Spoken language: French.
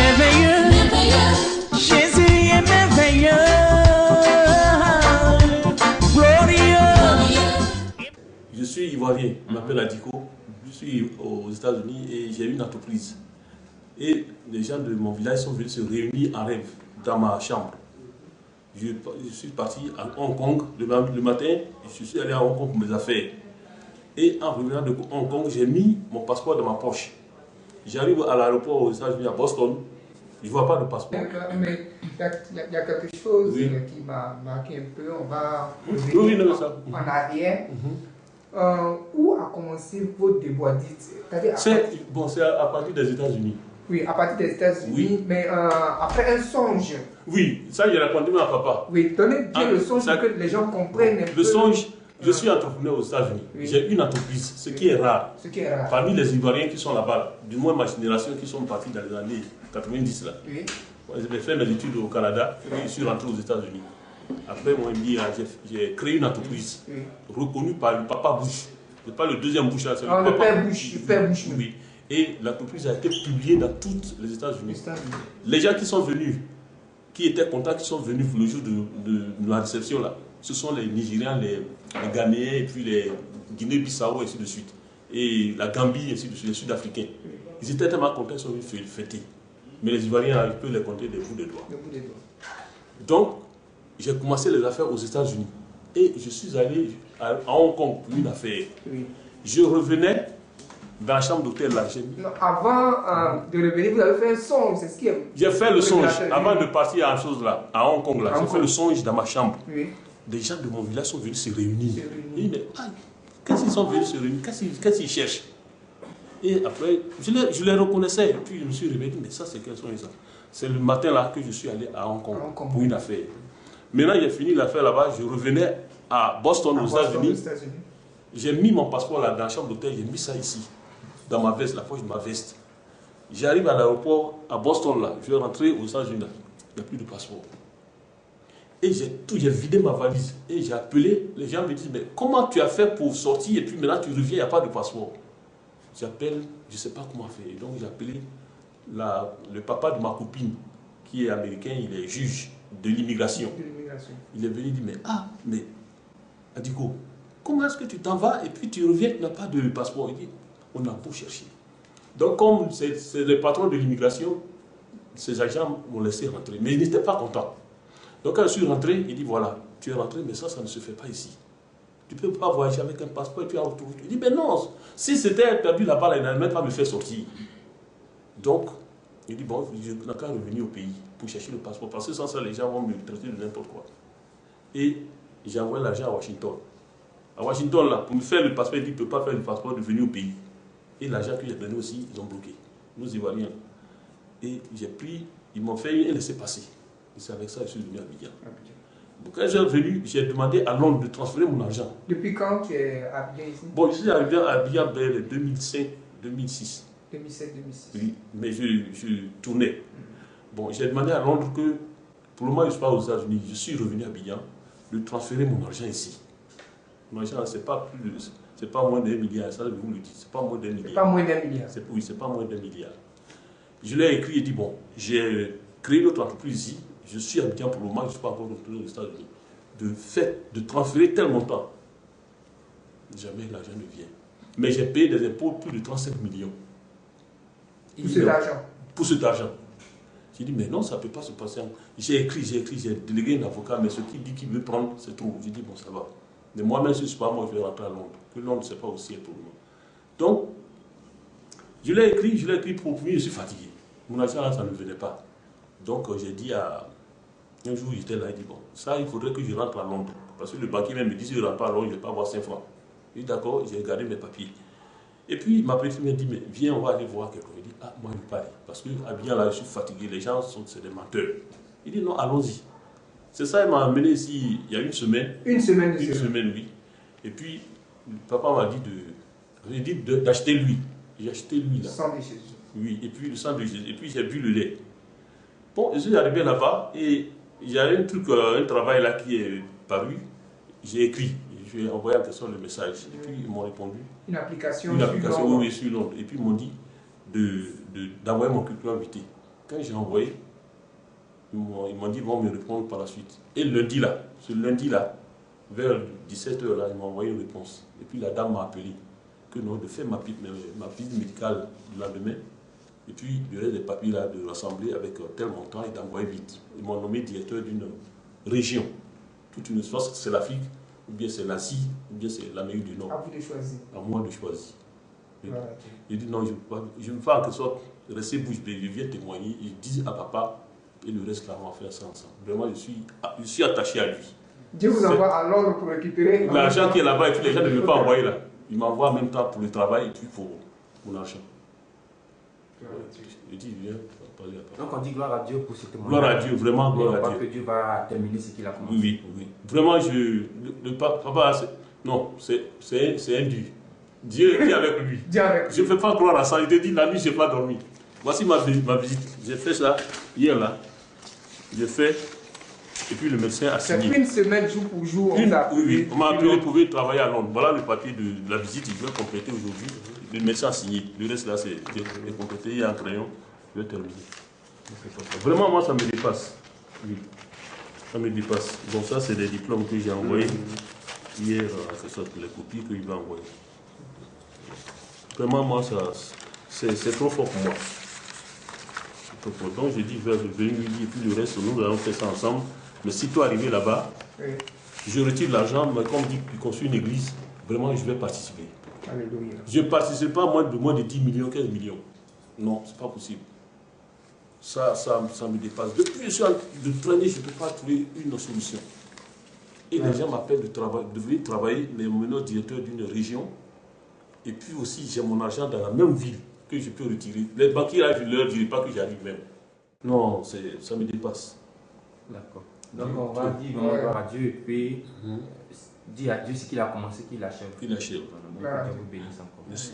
merveilleux. Jésus est merveilleux. Glorieux. Je suis ivoirien, je m'appelle Adiko. Je suis aux États-Unis et j'ai une entreprise. Et les gens de mon village sont venus se réunir en rêve dans ma chambre. Je suis parti à Hong Kong le matin, je suis allé à Hong Kong pour mes affaires. Et en revenant de Hong Kong, j'ai mis mon passeport dans ma poche. J'arrive à l'aéroport aux États-Unis, à Boston, je ne vois pas de passeport. Mais il y a quelque chose qui m'a marqué un peu. On va revenir en arrière. Où a commencé votre déboîdite? C'est à partir des États-Unis. Oui, à partir des États-Unis, oui. Mais après un songe. Oui, ça j'ai raconté à papa. Oui, donnez bien le songe pour que les gens comprennent un peu. Le songe, je suis entrepreneur aux États-Unis. Oui. J'ai une entreprise, ce qui est rare. Parmi les Ivoiriens qui sont là-bas, du moins ma génération qui sont partis dans les années 90 là. Oui. J'ai fait mes études au Canada et je suis rentré aux États-Unis. Après mon MBA, j'ai créé une entreprise reconnue par le papa Bush. Ce n'est pas le deuxième Bush là, c'est le père Bush. Le père Bush. Oui. Et l'entreprise a été publiée dans tous les États-Unis. Les gens qui sont venus, qui étaient contents, qui sont venus pour le jour de la réception là, ce sont les Nigérians, les Ghanéens, et puis les Guinée-Bissau, et ainsi de suite. Et la Gambie, et ainsi de suite, les Sud-Africains. Ils étaient tellement contents, ils sont venus fêter. Mais les Ivoiriens, ils peuvent les compter des bouts de doigts. Donc, j'ai commencé les affaires aux États-Unis. Et je suis allé à Hong Kong pour une affaire. Oui. Je revenais dans la chambre d'hôtel là. Avant de revenir, vous avez fait un songe, c'est ce qui est... J'ai fait le songe, avant de partir à chose là, à Hong Kong là, j'ai fait le songe dans ma chambre. Oui. Des gens de mon village sont venus se réunir. Et ils me disent, qu'est-ce qu'ils sont venus se réunir, qu'est-ce qu'ils cherchent? Et après, je les reconnaissais, et puis je me suis réveillé, mais ça c'est quel songe ça? C'est le matin là que je suis allé à Hong Kong pour une affaire. Maintenant j'ai fini l'affaire là-bas, je revenais à Boston aux États-Unis. J'ai mis mon passeport là dans la chambre d'hôtel, j'ai mis ça ici. Dans ma veste, la poche de ma veste. J'arrive à l'aéroport à Boston là, je vais rentrer aux États-Unis, il n'y a plus de passeport. Et j'ai vidé ma valise et j'ai appelé, les gens me disent, mais comment tu as fait pour sortir et puis maintenant tu reviens, il n'y a pas de passeport. J'appelle, je ne sais pas comment faire. Et donc j'ai appelé le papa de ma copine qui est américain, il est juge de l'immigration. Il est venu dire, mais Adiko, comment est-ce que tu t'en vas et puis tu reviens, tu n'as pas de passeport? Il dit, on a beau chercher. Donc, comme c'est le patron de l'immigration, ces agents m'ont laissé rentrer. Mais ils n'étaient pas contents. Donc, quand je suis rentré, il dit voilà, tu es rentré, mais ça ne se fait pas ici. Tu ne peux pas voyager avec un passeport et puis retrouver. Il dit mais non, si c'était perdu là-bas, il n'allait même pas me faire sortir. Donc, il dit bon, je n'ai qu'à revenir au pays pour chercher le passeport. Parce que sans ça, les gens vont me traiter de n'importe quoi. Et j'ai envoyé l'argent à Washington. À Washington, là, pour me faire le passeport, il dit qu'il ne peut pas faire le passeport de venir au pays. Et l'argent que j'ai donné aussi, ils ont bloqué. Nous Ivoiriens. Et j'ai pris, ils m'ont fait un laissez-passer. Et c'est avec ça que je suis venu à Abidjan. Donc quand je suis venu, j'ai demandé à Londres de transférer mon argent. Depuis quand tu es à Abidjan ici? Bon, je suis arrivé à Abidjan vers 2005-2006. 2007-2006. Oui, mais je tournais. Bon, j'ai demandé à Londres que, pour le moment, je ne suis pas aux États-Unis, je suis revenu à Abidjan, de transférer mon argent ici. Mon argent, ce n'est pas moins d'1 milliard, ça je vous le dis, c'est pas moins d'1 milliard. C'est pas moins d'1 milliard. Oui, c'est pas moins d'1 milliard. Je l'ai écrit et dit, bon, j'ai créé notre entreprise ici, je suis à Abidjan pour le moment, je ne suis pas encore retourné aux États-Unis. De transférer tel montant, jamais l'argent ne vient. Mais j'ai payé des impôts plus de 35 millions. Pour cet argent? Pour cet argent. J'ai dit, mais non, ça ne peut pas se passer. J'ai écrit, j'ai délégué un avocat, mais ce qu'il dit qu'il veut prendre, c'est trop. J'ai dit, bon, ça va. Mais moi-même, si je ne suis pas moi, je vais rentrer à Londres. Que Londres, ce n'est pas aussi un problème. Donc, je l'ai écrit pour lui, je suis fatigué. Mon argent, là, ça ne venait pas. Donc, j'ai dit un jour, j'étais là, il dit, bon, ça, il faudrait que je rentre à Londres. Parce que le banquier même me dit, si je ne rentre pas à Londres, je ne vais pas avoir 5 francs. Je dis, d'accord, j'ai gardé mes papiers. Et puis, ma petite m'a dit, mais viens, on va aller voir quelqu'un. Il dit, moi, je ne veux pas aller. Parce que, à Abidjan, là, je suis fatigué. Les gens, c'est des menteurs. Il dit, non, allons-y. C'est ça, il m'a amené ici il y a une semaine. Une semaine, oui. Et puis, le papa m'a dit d'acheter lui. J'ai acheté lui là. Le sang de Jésus. Oui, et puis le sang de Jésus. Et puis j'ai bu le lait. Bon, je suis arrivé là-bas et il y a un travail là qui est paru. J'ai écrit. Je lui ai envoyé en question le message. Et puis ils m'ont répondu. Une application, oui, sur Londres. Et puis ils m'ont dit d'envoyer mon curriculum vitae. Quand j'ai envoyé, ils m'ont dit, ils vont me répondre par la suite. Et lundi là, ce lundi-là, vers 17h, là, ils m'ont envoyé une réponse. Et puis la dame m'a appelé que non, de faire ma visite médicale le lendemain. Et puis le reste des papiers là, de rassembler avec tel montant et d'envoyer vite. Ils m'ont nommé directeur d'une région. Toute une soit c'est l'Afrique, ou bien c'est l'Asie, ou bien c'est l'Amérique du Nord. À vous de choisir. À moi de choisir. Voilà. J'ai dit non, je ne veux pas en quelque sorte rester bouche bée. Je viens témoigner, je dis à papa, et le reste là, on va faire ça ensemble. Vraiment, je suis attaché à lui. Dieu vous envoie à Londres pour récupérer. L'argent qui est là-bas, et puis les gens ne veulent pas envoyer là. Il m'envoie en même temps pour le travail et puis pour mon argent. Je dis, viens, parler à papa. Donc on dit gloire à Dieu pour ce témoignage. Gloire à Dieu, vraiment gloire à Dieu. Que Dieu va terminer ce qu'il a commencé. Oui, oui. Vraiment, papa, non, c'est un Dieu. Dieu est avec lui. Je ne fais pas croire à ça. Il te dit, la nuit, je n'ai pas dormi. Voici ma visite. J'ai fait ça hier là. J'ai fait. Et puis le médecin a signé. C'est une semaine jour pour jour. Oui, on m'a appelé pour travailler à Londres. Voilà le papier de la visite. Je vais compléter aujourd'hui. Le médecin a signé. Le reste là, c'est complété. Il y a un crayon. Je vais terminer. Vraiment, moi, ça me dépasse. Oui. Ça me dépasse. Donc ça, c'est des diplômes que j'ai envoyés hier. C'est ça, les copies qu'il va envoyer. Vraiment, moi, c'est trop fort pour moi. Donc j'ai dit, je vais venir lui dire, et puis le reste, nous allons faire ça ensemble. Mais si toi arrivé là-bas, je retire l'argent, mais comme dit qu'il construit une église, vraiment je vais participer. Alléluia. Je ne participe pas moins de 10 millions, 15 millions. Non, c'est pas possible. Ça me dépasse. Depuis que je suis en train de traîner, je ne peux pas trouver une solution. Et les gens m'appellent de venir travailler, mais maintenant directeur d'une région. Et puis aussi, j'ai mon argent dans la même ville que je peux retirer. Les banquiers, là, je ne leur dirai pas que j'arrive même. Non, ça me dépasse. D'accord. Donc on va dire gloire à Dieu et puis dire à Dieu ce qu'il a commencé, qu'il achève. Qu'il achève. Dieu vous bénisse encore. Merci.